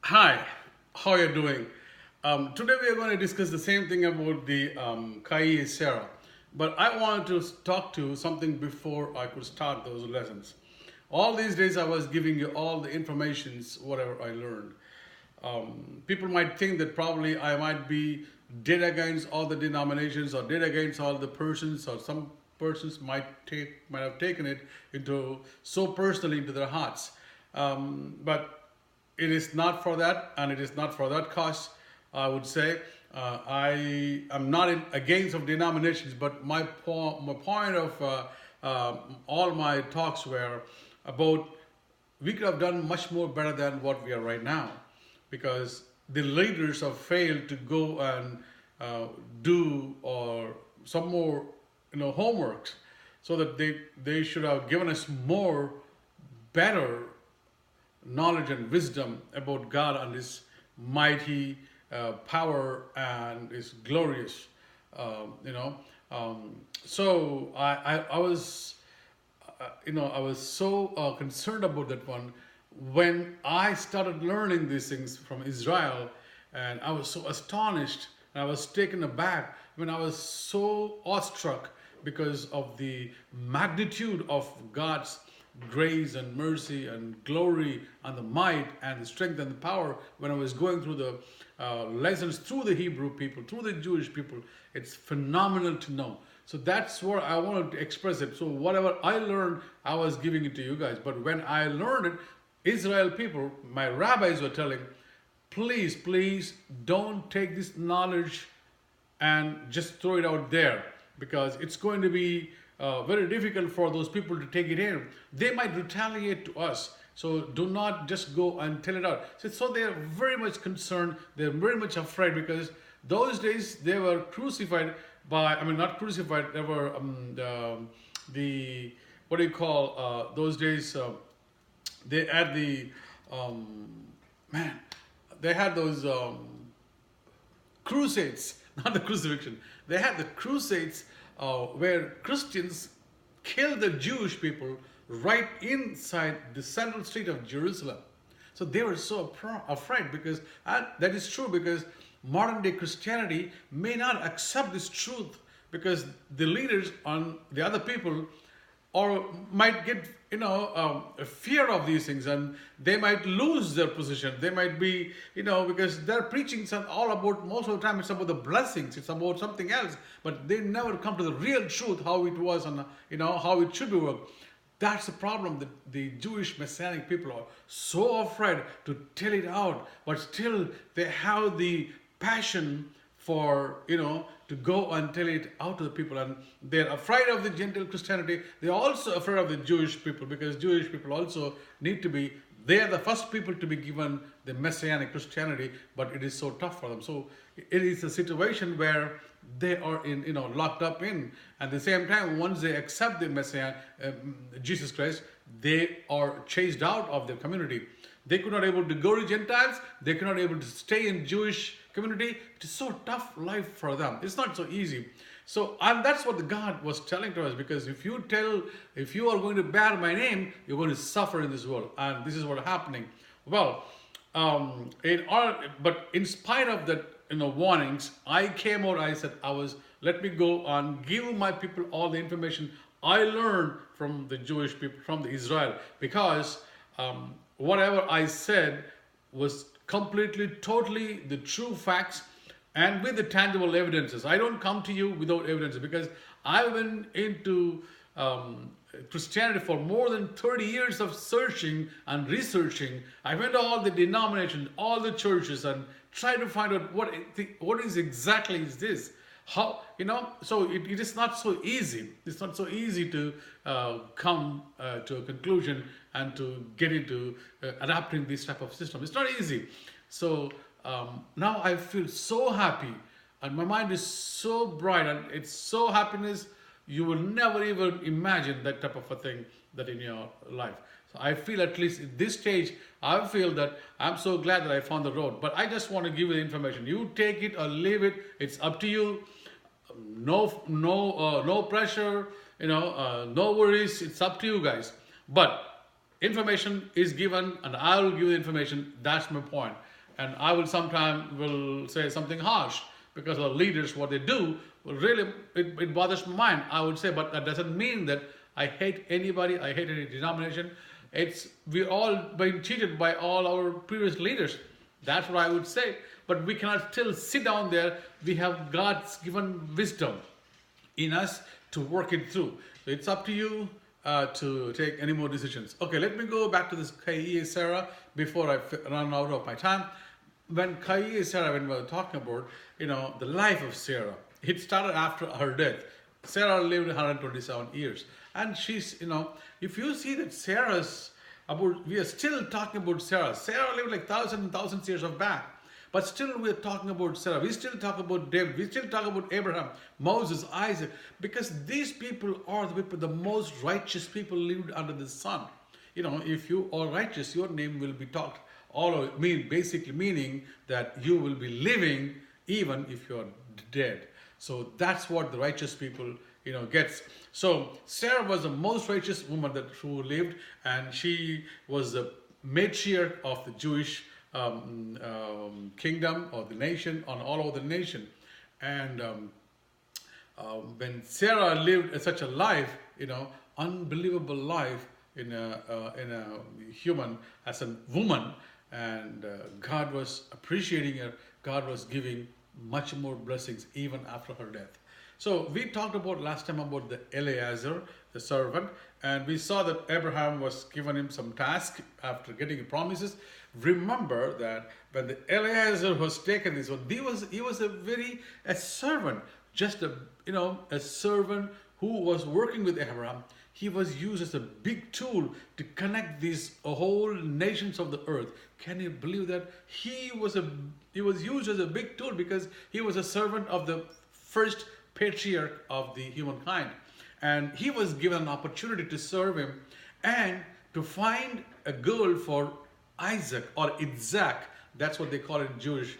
Hi, how are you doing? Today we are going to discuss the same thing about the Chaiye Sarah. But I wanted to talk to something before I could start those lessons. All these days I was giving you all the informations, whatever I learned. People might think that probably I might be dead against all the denominations or dead against all the persons, or some persons might have taken it into so personally into their hearts. But it is not for that, and it is not for that cause. I would say I am not against of denominations, but my point of all my talks were about we could have done much more better than what we are right now, because the leaders have failed to go and do or some more homework, so that they should have given us more better knowledge and wisdom about God and His mighty power and His glorious, you know. So I was, I was so concerned about that one when I started learning these things from Israel, and I was so astonished and I was taken aback when I was so awestruck because of the magnitude of God's grace and mercy and glory and the might and the strength and the power when I was going through the lessons through the Hebrew people, through the Jewish people. It's phenomenal to know. So that's what I wanted to express it. So whatever I learned, I was giving it to you guys. But when I learned it, Israel people, my rabbis were telling, please don't take this knowledge and just throw it out there, because it's going to be very difficult for those people to take it in. They might retaliate to us. So do not just go and tell it out. So they are very much concerned. They're very much afraid, because those days they were crucified by, I mean, not crucified, they were the what do you call, those days, they had the, man, they had those crusades, not the crucifixion. They had the crusades where Christians killed the Jewish people right inside the central street of Jerusalem. So they were so afraid, because that is true, because modern day Christianity may not accept this truth, because the leaders on the other people or might get a fear of these things, and they might lose their position. They might be, because their preachings are all about, most of the time it's about the blessings, it's about something else, but they never come to the real truth, how it was, and how it should be worked. That's the problem, that the Jewish Messianic people are so afraid to tell it out, but still they have the passion for, to go and tell it out to the people. And they're afraid of the Gentile Christianity. They're also afraid of the Jewish people, because Jewish people also need to be, they are the first people to be given the Messianic Christianity, but it is so tough for them. So it is a situation where they are locked up in. At the same time, once they accept the Messiah, Jesus Christ, they are chased out of their community. They could not able to go to Gentiles. They could not able to stay in Jewish community. It is so tough life for them. It's not so easy. So, and that's what the God was telling to us, because if you are going to bear my name, you're going to suffer in this world. And this is what is happening. Well, but in spite of that, warnings, I came out, I said, let me go and give my people all the information I learned from the Jewish people, from the Israel, because whatever I said was completely, totally the true facts and with the tangible evidences. I don't come to you without evidence, because I've been into Christianity for more than 30 years of searching and researching. I went to all the denominations, all the churches, and tried to find out what is exactly is this. How, so it is not so easy. It's not so easy to come to a conclusion and to get into adapting this type of system. It's not easy. So now I feel so happy, and my mind is so bright, and it's so happiness. You will never even imagine that type of a thing that in your life. So I feel, at least at this stage, I feel that I'm so glad that I found the road. But I just want to give you the information. You take it or leave it. It's up to you. No pressure. No worries. It's up to you guys. But information is given, and I will give the information. That's my point. and I will sometimes will say something harsh because our leaders, what they do, will really, it bothers my mind, I would say, but that doesn't mean that I hate anybody, I hate any denomination. It's, we're all being cheated by all our previous leaders. That's what I would say. But we cannot still sit down there. We have God's given wisdom in us to work it through. So it's up to you to take any more decisions. Okay, let me go back to this Chaiye Sarah before I run out of my time. When Chaiye Sarah, when we were talking about, the life of Sarah, it started after her death. Sarah lived 127 years. And she's, if you see that Sarah's, we are still talking about Sarah. Sarah lived like thousands and thousands of years of back. But still we're talking about Sarah. We still talk about David. We still talk about Abraham, Moses, Isaac. Because these people are the most righteous people lived under the sun. If you are righteous, your name will be talked all over. Basically meaning that you will be living even if you are dead. So that's what the righteous people gets. So Sarah was the most righteous woman who lived, and she was the matriarch of the Jewish kingdom or the nation, on all over the nation. And when Sarah lived such a life, unbelievable life in a human as a woman, and God was appreciating her. God was giving much more blessings even after her death. So we talked about last time about the Eliezer, the servant, and we saw that Abraham was given him some task after getting promises. Remember that when the Eliezer was taken this one, he was a servant, just a servant who was working with Abraham. He was used as a big tool to connect these whole nations of the earth. Can you believe that? He was used as a big tool because he was a servant of the first patriarch of the humankind. And he was given an opportunity to serve him and to find a girl for Isaac or Isaac. That's what they call it in Jewish,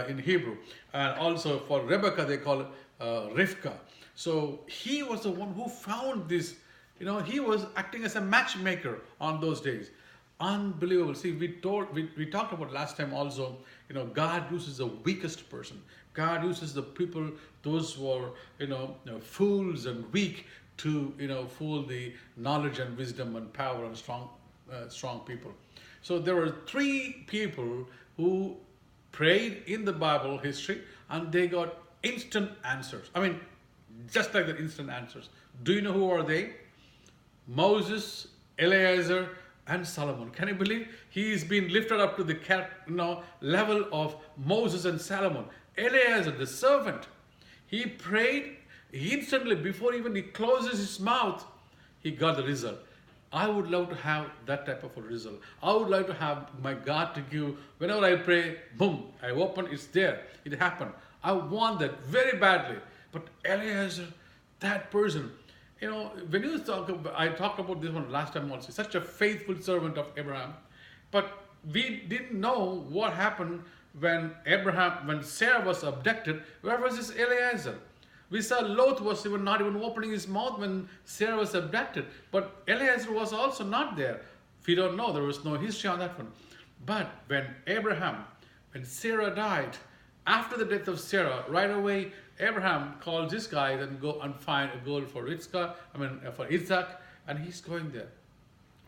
in Hebrew. And also for Rebecca, they call it Rivka. So he was the one who found this. He was acting as a matchmaker on those days. Unbelievable. See, we talked about last time also, God uses the weakest person. God uses the people, those who are, fools and weak to, fool the knowledge and wisdom and power and strong people. So there were 3 people who prayed in the Bible history and they got instant answers. I mean, just like the instant answers. Do you know who are they? Moses, Eliezer, and Solomon. Can you believe? He's been lifted up to the level of Moses and Solomon. Eliezer, the servant, he prayed instantly before even he closes his mouth, he got the result. I would love to have that type of a result. I would like to have my God to give, whenever I pray, boom, I open, it's there. It happened. I want that very badly. But Eliezer, that person, when you talk about, I talked about this one last time also, such a faithful servant of Abraham. But we didn't know what happened when Sarah was abducted. Where was this Eliezer? We saw Lot was not even opening his mouth when Sarah was abducted. But Eliezer was also not there. We don't know. There was no history on that one. But when Sarah died, after the death of Sarah, right away, Abraham calls this guy and go and find a girl for Isaac, and he's going there.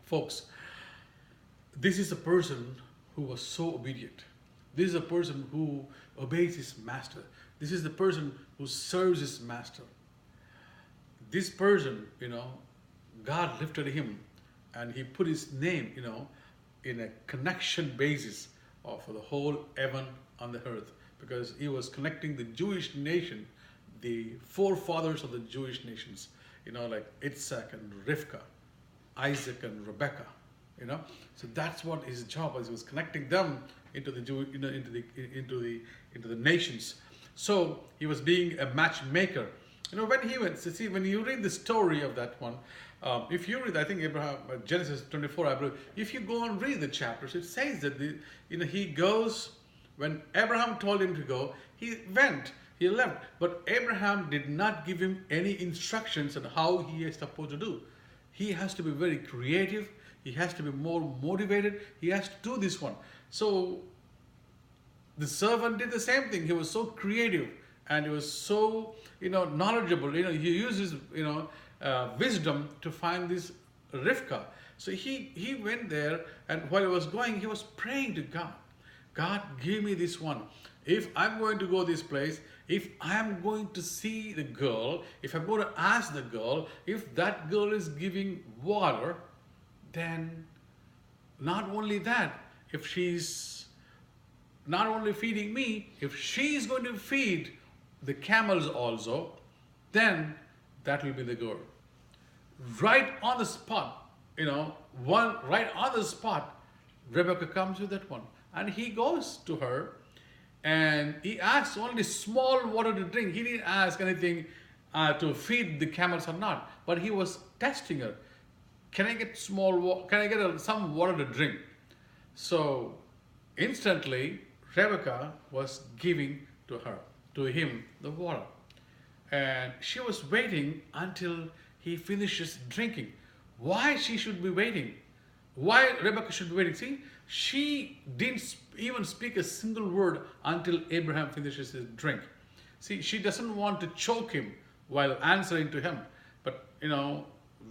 Folks, this is a person who was so obedient. This is a person who obeys his master. This is the person who serves his master. This person, God lifted him and he put his name, in a connection basis for the whole heaven on the earth, because he was connecting the Jewish nation, the forefathers of the Jewish nations, like Isaac and Rivka, Isaac and Rebecca, So that's what his job was. He was connecting them into the into the nations. So he was being a matchmaker. When he went, see, when you read the story of that one, if you read, I think Abraham, Genesis 24, I believe, if you go and read the chapters, it says that he goes. When Abraham told him to go, he went, he left. But Abraham did not give him any instructions on how he is supposed to do. He has to be very creative. He has to be more motivated. He has to do this one. So The servant did the same thing. He was so creative and he was so, knowledgeable. He used his, wisdom to find this Rivka. So he went there, and while he was going, he was praying to God. God, give me this one. If I'm going to go this place, if I'm going to see the girl, if I'm going to ask the girl, if that girl is giving water, then not only that, if she's not only feeding me, if she's going to feed the camels also, then that will be the girl. Right on the spot, right on the spot, Rebecca comes with that one. And he goes to her and he asks only small water to drink. He didn't ask anything to feed the camels or not, but he was testing her. Can I get some water to drink? So instantly, Rebecca was giving to him the water. And she was waiting until he finishes drinking. Why she should be waiting? Why Rebecca should be waiting? See, she didn't even speak a single word until Abraham finishes his drink. See, she doesn't want to choke him while answering to him. But,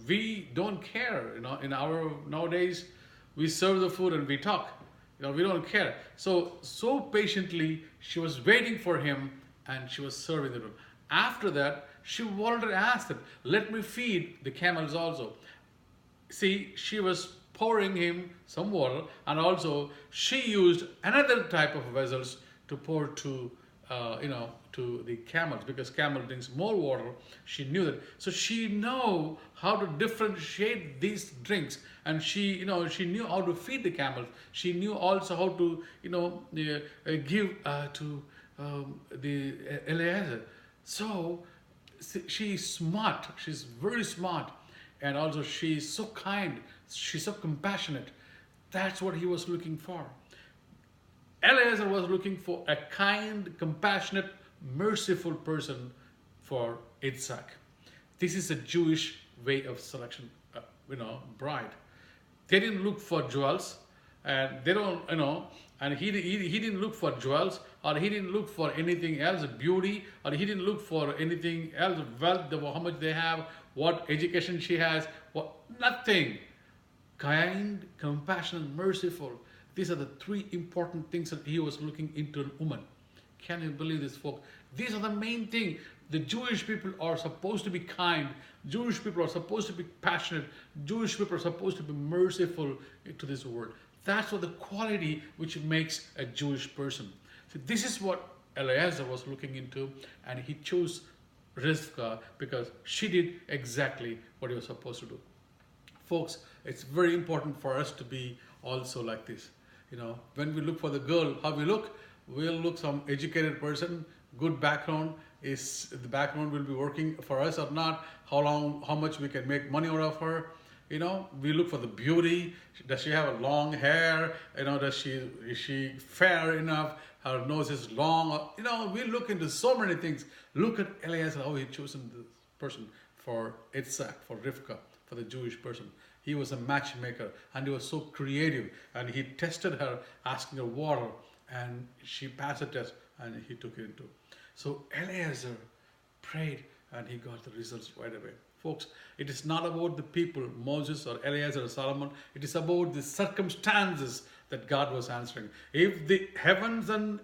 we don't care. In our nowadays, we serve the food and we talk. We don't care. So patiently, she was waiting for him and she was serving the food. After that, she voluntarily asked him, let me feed the camels also. See, she was pouring him some water, and also she used another type of vessels to pour to the camels, because camel drinks more water. She knew that, so she know how to differentiate these drinks, and she knew how to feed the camels. She knew also how to give to the Eliezer. So she's smart. She's very smart. And also she's so kind, she's so compassionate. That's what he was looking for. Eliezer was looking for a kind, compassionate, merciful person for Isaac. This is a Jewish way of selection, bride. They didn't look for jewels, and they don't, and he didn't look for jewels, or he didn't look for anything else, beauty, or he didn't look for anything else, wealth, how much they have, what education she has, nothing. Kind, compassionate, merciful. These are the three important things that he was looking into a woman. Can you believe this, folks? These are the main thing. The Jewish people are supposed to be kind. Jewish people are supposed to be passionate. Jewish people are supposed to be merciful to this world. That's what the quality which makes a Jewish person. So this is what Eliezer was looking into, and he chose Rivka because she did exactly what he was supposed to do. Folks, it's very important for us to be also like this. When we look for the girl, how we look? We'll look some educated person, good background. Is the background will be working for us or not? How much we can make money out of her? We look for the beauty. Does she have a long hair? Is she fair enough? Her nose is long. We look into so many things. Look at Eliezer, how he chosen this person for Isaac, for Rivka, for the Jewish person. He was a matchmaker, and he was so creative, and he tested her, asking her water, and she passed the test, and he took it into. So Eliezer prayed, and he got the results right away. Folks, it is not about the people, Moses or Eliezer or Solomon. It is about the circumstances that God was answering. If the heavens and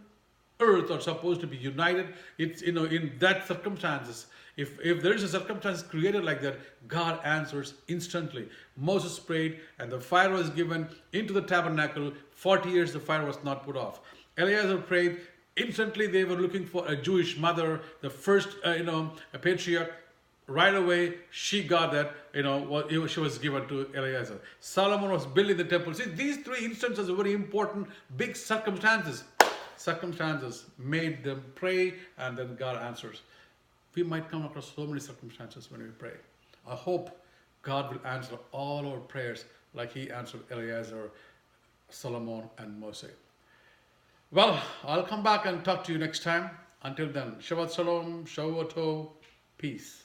earth are supposed to be united, it's in that circumstances. If there is a circumstance created like that, God answers instantly. Moses prayed, and the fire was given into the tabernacle. 40 years the fire was not put off. Eliezer prayed. Instantly they were looking for a Jewish mother, the first a patriarch. Right away she got that, she was given to Eliezer. Solomon was building the temple. See, these three instances are very important, big circumstances. Circumstances made them pray, and then God answers. We might come across so many circumstances when we pray. I hope God will answer all our prayers like he answered Eliezer, Solomon, and Moses. Well, I'll come back and talk to you next time. Until then, Shabbat Shalom, Shavua Tov, peace.